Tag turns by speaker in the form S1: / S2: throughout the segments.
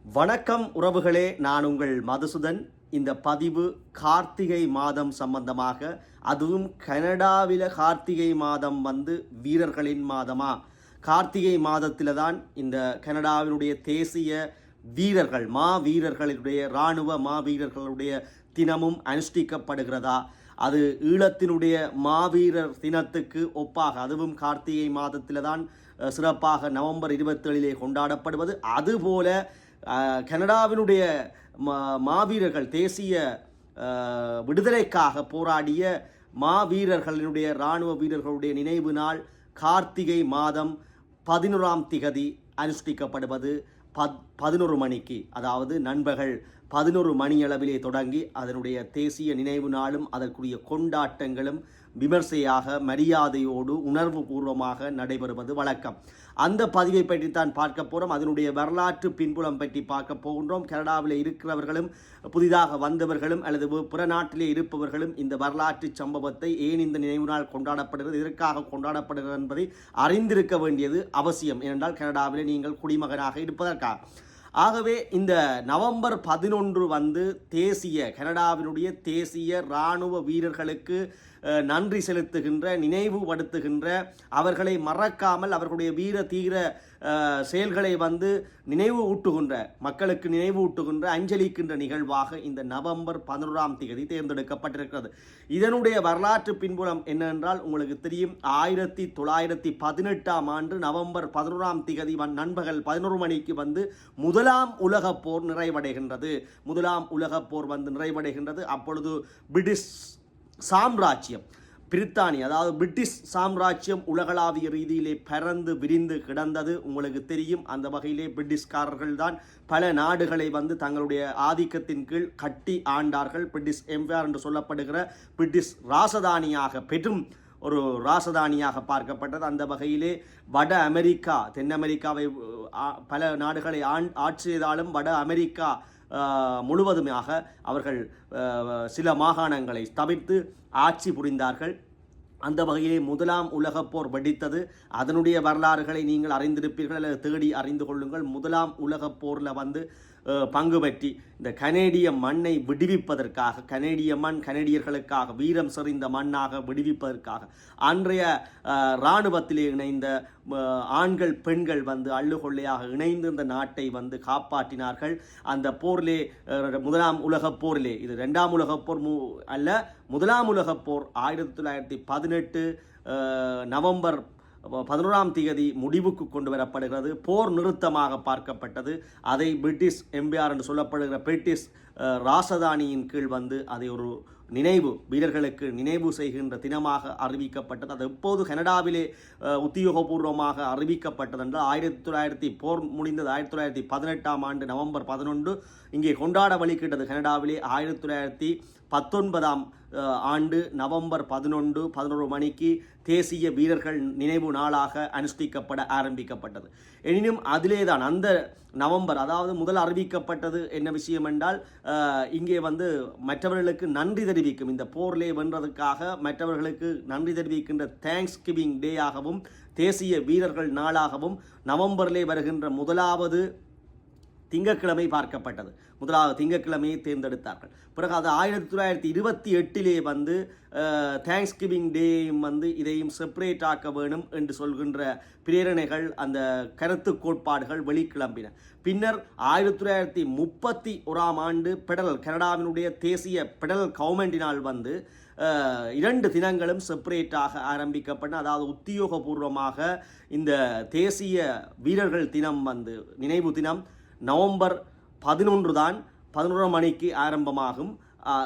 S1: வணக்கம் உறவுகளே, நான் உங்கள் மதுசூதன். இந்த பதிவு கார்த்திகை மாதம் சம்பந்தமாக, அதுவும் கனடாவில் கார்த்திகை மாதம் வீரர்களின் மாதமா? கார்த்திகை மாதத்தில் தான் இந்த கனடாவினுடைய தேசிய வீரர்கள் வீரர்களுடைய இராணுவ வீரர்களுடைய தினமும் அனுஷ்டிக்கப்படுகிறதா? அது ஈழத்தினுடைய மாவீரர் தினத்துக்கு ஒப்பாக, அதுவும் கார்த்திகை மாதத்தில் தான் சிறப்பாக நவம்பர் 27 கொண்டாடப்படுவது. அதுபோல கனடாவினுடைய மாவீரர்கள், தேசிய விடுதலைக்காக போராடிய மாவீரர்களினுடைய இராணுவ வீரர்களுடைய நினைவு நாள் கார்த்திகை மாதம் 11ஆம் திகதி அனுஷ்டிக்கப்படுவது 11 மணிக்கு, அதாவது நண்பகல் 11 மணியளவிலே தொடங்கி அதனுடைய தேசிய நினைவு நாளும் அதற்குரிய கொண்டாட்டங்களும் விமர்சையாக மரியாதையோடு உணர்வு பூர்வமாக நடைபெறுவது வழக்கம். அந்த பதிவை பற்றித்தான் பார்க்க போகிறோம். அதனுடைய வரலாற்று பின்புலம் பற்றி பார்க்க போகின்றோம். கனடாவில் இருக்கிறவர்களும் புதிதாக வந்தவர்களும் அல்லது பிற நாட்டிலே இருப்பவர்களும் இந்த வரலாற்று சம்பவத்தை, ஏன் இந்த நினைவு நாள் கொண்டாடப்படுகிறது, எதற்காக கொண்டாடப்படுகிறது என்பதை அறிந்திருக்க வேண்டியது அவசியம். ஏனென்றால் கனடாவில் நீங்கள் குடிமகனாக இருப்பதற்காக. ஆகவே இந்த நவம்பர் 11 தேசிய கனடாவினுடைய தேசிய இராணுவ வீரர்களுக்கு நன்றி செலுத்துகின்ற, நினைவுபடுத்துகின்ற, அவர்களை மறக்காமல் அவர்களுடைய வீர தீர செயல்களை நினைவு ஊட்டுகின்ற, மக்களுக்கு நினைவு ஊட்டுகின்ற, அஞ்சலிக்கின்ற நிகழ்வாக இந்த நவம்பர் 11ஆம் தேதி தேர்ந்தெடுக்கப்பட்டிருக்கிறது. இதனுடைய வரலாற்று பின்புலம் என்னவென்றால் உங்களுக்கு தெரியும். 1918ஆம் ஆண்டு நவம்பர் 11ஆம் தேதி நண்பகல் 11 மணிக்கு முதலாம் உலகப் போர் நிறைவடைகின்றது. முதலாம் உலகப் போர் நிறைவடைகின்றது. அப்பொழுது பிரிட்டிஷ் சாம்ராஜ்யம், பிரித்தானியா, அதாவது பிரிட்டிஷ் சாம்ராஜ்யம் உலகளாவிய ரீதியிலே பறந்து விரிந்து கிடந்தது. உங்களுக்கு தெரியும். அந்த வகையிலே பிரிட்டிஷ்காரர்கள் தான் பல நாடுகளை தங்களுடைய ஆதிக்கத்தின் கீழ் கட்டி ஆண்டார்கள். பிரிட்டிஷ் எம்பையர் என்று சொல்லப்படுகிற பிரிட்டிஷ் ராசதானியாக, பெரும் ஒரு ராசதானியாக பார்க்கப்பட்டது. அந்த வகையிலே வட அமெரிக்கா, தென் அமெரிக்காவை பல நாடுகளை ஆட்சி செய்தாலும் வட அமெரிக்கா முழுவதுமாக அவர்கள் சில மாகாணங்களை தவிர்த்து ஆட்சி புரிந்தார்கள். அந்த வகையிலே முதலாம் உலகப் போர் வெடித்தது. அதனுடைய வரலாறுகளை நீங்கள் அறிந்திருப்பீர்கள் அல்லது தேடி அறிந்து கொள்ளுங்கள். முதலாம் உலகப் போரில் பங்கு பற்றி இந்த கனேடிய மண்ணை விடுவிப்பதற்காக, கனேடிய மண் கனேடியர்களுக்காக வீரம் செறிந்த மண்ணாக விடுவிப்பதற்காக அன்றைய இராணுவத்திலே இணைந்த ஆண்கள் பெண்கள் அள்ளுகொள்ளையாக இணைந்து இந்த நாட்டை காப்பாற்றினார்கள். அந்த போரிலே, முதலாம் உலகப் போரிலே, இது 2ஆம் உலகப் போர் அல்ல, முதலாம் உலகப் போர் 1918 நவம்பர் 11ஆம் தேதி முடிவுக்கு கொண்டு வரப்படுகிறது. போர் நிறுத்தமாக பார்க்கப்பட்டது. அதை பிரிட்டிஷ் எம்பையர் என்று சொல்லப்படுகிற பிரிட்டிஷ் ராசதானியின் கீழ் அதை ஒரு நினைவு, வீரர்களுக்கு நினைவு செய்கின்ற தினமாக அறிவிக்கப்பட்டது. அது எப்போது கனடாவிலே உத்தியோகபூர்வமாக அறிவிக்கப்பட்டது என்றால் போர் முடிந்தது 1918ஆம் ஆண்டு நவம்பர் 11 இங்கே கொண்டாட வழிகிட்டது. கனடாவிலே 1919ஆம் ஆண்டு நவம்பர் 11 மணிக்கு தேசிய வீரர்கள் நினைவு நாளாக அனுஷ்டிக்கப்பட ஆரம்பிக்கப்பட்டது. எனினும் அதிலே தான் அந்த நவம்பர், அதாவது முதல் அறிவிக்கப்பட்டது என்ன விஷயம் என்றால், இங்கே மற்றவர்களுக்கு நன்றி தெரிவிக்கும், இந்த போரிலே வென்றதுக்காக மற்றவர்களுக்கு நன்றி தெரிவிக்கின்ற தேங்க்ஸ் கிவிங் டே ஆகவும் தேசிய வீரர்கள் நாளாகவும் நவம்பரிலே வருகின்ற முதலாவது திங்கட்கிழமை பார்க்கப்பட்டது. முதலாவது திங்கட்கிழமையை தேர்ந்தெடுத்தார்கள். பிறகு அது 1928 தேங்க்ஸ் கிவிங் டேயும் இதையும் செப்பரேட் ஆக்க வேணும் என்று சொல்கின்ற பிரேரணைகள், அந்த கருத்து கோட்பாடுகள் வெளிக்கிளம்பின. பின்னர் 1931ஆம் ஆண்டு கனடாவினுடைய தேசிய பெடரல் கவர்மெண்டினால் 2 தினங்களும் செப்பரேட்டாக ஆரம்பிக்கப்பட்ட, அதாவது உத்தியோகபூர்வமாக இந்த தேசிய வீரர்கள் தினம் நினைவு தினம் நவம்பர் 11 தான் 11 மணிக்கு ஆரம்பமாகும்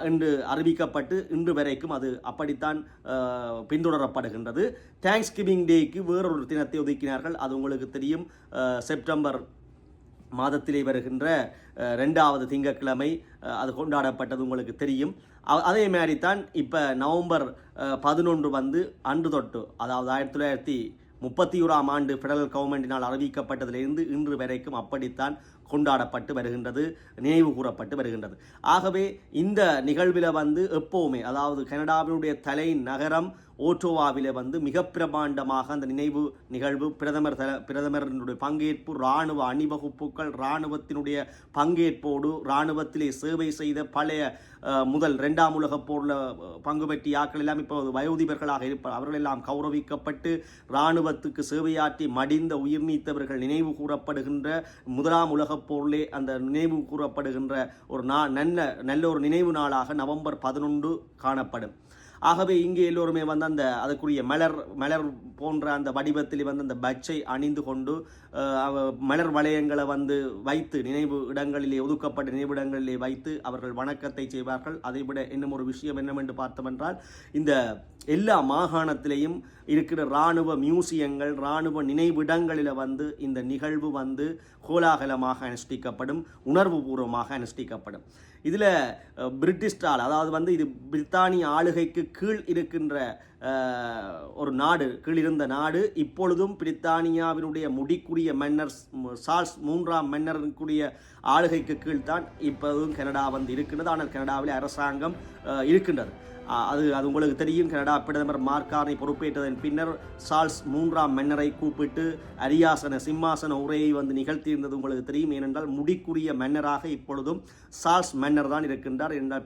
S1: என்று அறிவிக்கப்பட்டு இன்று வரைக்கும் அது அப்படித்தான் பின்தொடரப்படுகின்றது. தேங்க்ஸ் கிவிங் டேக்கு வேறொரு தினத்தை ஒதுக்கினார்கள். அது உங்களுக்கு தெரியும். செப்டம்பர் மாதத்திலே வருகின்ற 2வது திங்கட்கிழமை அது கொண்டாடப்பட்டது உங்களுக்கு தெரியும். அதே மாதிரித்தான் இப்போ நவம்பர் 11 அன்று தொட்டு, அதாவது 1931ஆம் ஆண்டு ஃபெடரல் கவர்மெண்டினால் அறிவிக்கப்பட்டதிலிருந்து இன்று வரைக்கும் அப்படித்தான் கொண்டாடப்பட்டு வருகின்றது, நினைவு கூறப்பட்டு வருகின்றது. ஆகவே இந்த நிகழ்வில் வந்து எப்போவுமே, அதாவது கனடாவினுடைய தலை நகரம் ஓட்டோவாவிலே வந்து மிக பிரமாண்டமாக அந்த நினைவு நிகழ்வு, பிரதமரினுடைய பங்கேற்பு, இராணுவ அணிவகுப்புகள், இராணுவத்தினுடைய பங்கேற்போடு, இராணுவத்திலே சேவை செய்த பழைய முதல் 2ஆம் உலகப் போரில் பங்கு பெற்றிய ஆக்கள் எல்லாம் இப்போது வயோதிபர்களாக இருப்பார். அவர்கள் எல்லாம் கௌரவிக்கப்பட்டு இராணுவத்துக்கு சேவையாற்றி மடிந்த உயிர் நீத்தவர்கள் நினைவு கூறப்படுகின்ற 1ஆம் உலகப் போரிலே அந்த நினைவு கூறப்படுகின்ற ஒரு நல்ல ஒரு நினைவு நாளாக நவம்பர் 11 காணப்படும். ஆகவே இங்கே எல்லோருமே வந்து அந்த அதுக்குரிய மலர் போன்ற அந்த வடிவத்தில் வந்து அந்த பட்சை அணிந்து கொண்டு மலர் வளையங்களை வந்து வைத்து நினைவு இடங்களிலே, ஒதுக்கப்பட்ட நினைவிடங்களிலே வைத்து அவர்கள் வணக்கத்தை செய்வார்கள். அதைவிட இன்னும் ஒரு விஷயம் என்னவென்று பார்த்தோமென்றால், இந்த எல்லா மாகாணத்திலேயும் இருக்கிற இராணுவ மியூசியங்கள், இராணுவ நினைவிடங்களில் வந்து இந்த நிகழ்வு வந்து கோலாகலமாக அனுஷ்டிக்கப்படும், உணர்வுபூர்வமாக அனுஷ்டிக்கப்படும். இதில் பிரிட்டிஷ்டால், அதாவது வந்து இது பிரித்தானிய ஆளுகைக்கு கீழ் இருக்கின்ற ஒரு நாடு, கீழிருந்த நாடு, இப்பொழுதும் பிரித்தானியாவினுடைய முடிக்குரிய மன்னர் சார்ல்ஸ் 3ஆம் மன்னருக்குரிய ஆளுகைக்கு கீழ்தான் இப்போதும் கனடா வந்து இருக்கின்றது. ஆனால் கனடாவில் அரசாங்கம் இருக்கின்றது. அது உங்களுக்கு தெரியும். கனடா பிரதமர் மார்க் கார்னி பொறுப்பேற்றதன் பின்னர் சார்ல்ஸ் 3ஆம் மன்னரை கூப்பிட்டு அரியாசன சிம்மாசன உரையை வந்து நிகழ்த்தியிருந்தது உங்களுக்கு தெரியும். ஏனென்றால் முடிக்குரிய மன்னராக இப்பொழுதும் சார்ல்ஸ் மன்னர் தான் இருக்கின்றார். என்றால்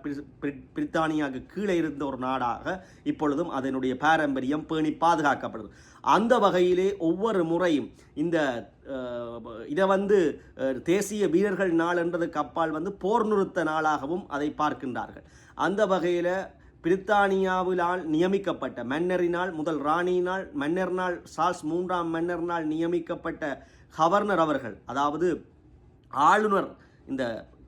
S1: பிரித்தானியாவுக்கு கீழே இருந்த ஒரு நாடாக இப்பொழுதும் அதனுடைய பாரம்பரியம் பேணி பாதுகாக்கப்படுது. அந்த வகையிலே ஒவ்வொரு முறையும் இந்த இதை வந்து தேசிய வீரர்கள் நாள் என்றதுக்கு அப்பால் வந்து போர் நிறுத்த நாளாகவும் அதை பார்க்கின்றார்கள். அந்த வகையில் பிரித்தானியாவினால் நியமிக்கப்பட்ட மன்னரினால், முதல் ராணியினால், மன்னர்னால், சார்ல்ஸ் 3ஆம் மன்னர்னால் நியமிக்கப்பட்ட கவர்னர் அவர்கள், அதாவது ஆளுநர், இந்த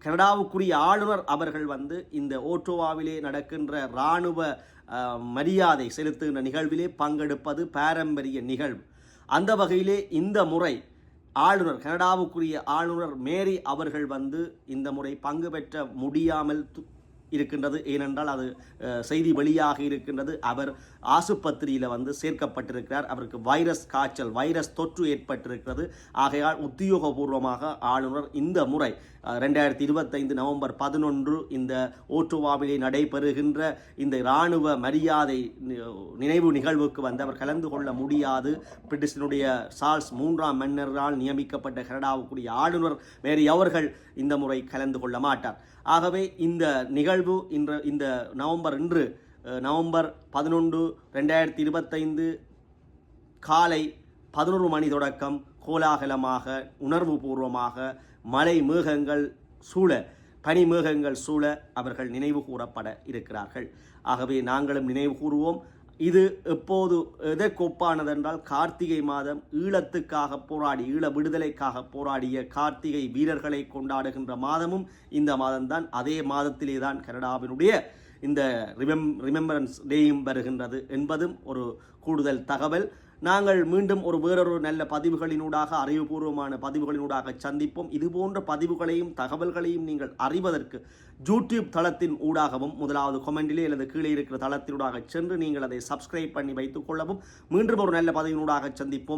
S1: கனடாவுக்குரிய ஆளுநர் அவர்கள் வந்து இந்த ஓட்டோவாவிலே நடக்கின்ற இராணுவ மரியாதை செலுத்துகின்ற நிகழ்விலே பங்கெடுப்பது பாரம்பரிய நிகழ்வு. அந்த வகையிலே இந்த முறை ஆளுநர், கனடாவுக்குரிய ஆளுநர் மேரி அவர்கள் வந்து இந்த முறை பங்கு பெற்ற முடியாமல் இருக்கின்றது. ஏனென்றால் அது செய்தி வெளியாக இருக்கின்றது. அவர் ஆசுபத்திரியில் வந்து சேர்க்கப்பட்டிருக்கிறார். அவருக்கு வைரஸ் தொற்று ஏற்பட்டிருக்கிறது. ஆகையால் உத்தியோகபூர்வமாக ஆளுநர் இந்த முறை 2025 நவம்பர் 11 இந்த ஓட்டோவாவிலே நடைபெறுகின்ற இந்த இராணுவ மரியாதை நினைவு நிகழ்வுக்கு வந்து அவர் கலந்து கொள்ள முடியாது. பிரிட்டிஷனுடைய சார்ல்ஸ் 3ஆம் மன்னரால் நியமிக்கப்பட்ட கனடாவுக்குரிய ஆளுநர் மேரி அவர்கள் இந்த முறை கலந்து கொள்ள மாட்டார். ஆகவே இந்த நிகழ்வு இந்த நவம்பர் 11 2025 காலை 11 மணி தொடக்கம் கோலாகலமாக, உணர்வு பூர்வமாக, மலை மேகங்கள் சூழ, பனி மேகங்கள் சூழ அவர்கள் நினைவு கூறப்பட இருக்கிறார்கள். ஆகவே நாங்களும் நினைவு கூறுவோம். இது எப்போது எதற்கொப்பானதென்றால், கார்த்திகை மாதம் ஈழத்துக்காக போராடி, ஈழ விடுதலைக்காக போராடிய கார்த்திகை வீரர்களை கொண்டாடுகின்ற மாதமும் இந்த மாதம்தான். அதே மாதத்திலே தான் கனடாவினுடைய இந்த ரிமெம்பரன்ஸ் டேயும் வருகின்றது என்பதும் ஒரு கூடுதல் தகவல். நாங்கள் மீண்டும் வேறொரு நல்ல பதிவுகளினூடாக, அறிவுபூர்வமான பதிவுகளினூடாக சந்திப்போம். இதுபோன்ற பதிவுகளையும் தகவல்களையும் நீங்கள் அறிவதற்கு யூடியூப் தளத்தின் ஊடாகவும், முதலாவது கொமெண்டிலே அல்லது கீழே இருக்கிற தளத்தினூடாக சென்று நீங்கள் அதை சப்ஸ்கிரைப் பண்ணி வைத்துக் கொள்ளவும். மீண்டும் ஒரு நல்ல பதிவினூடாக சந்திப்போம்.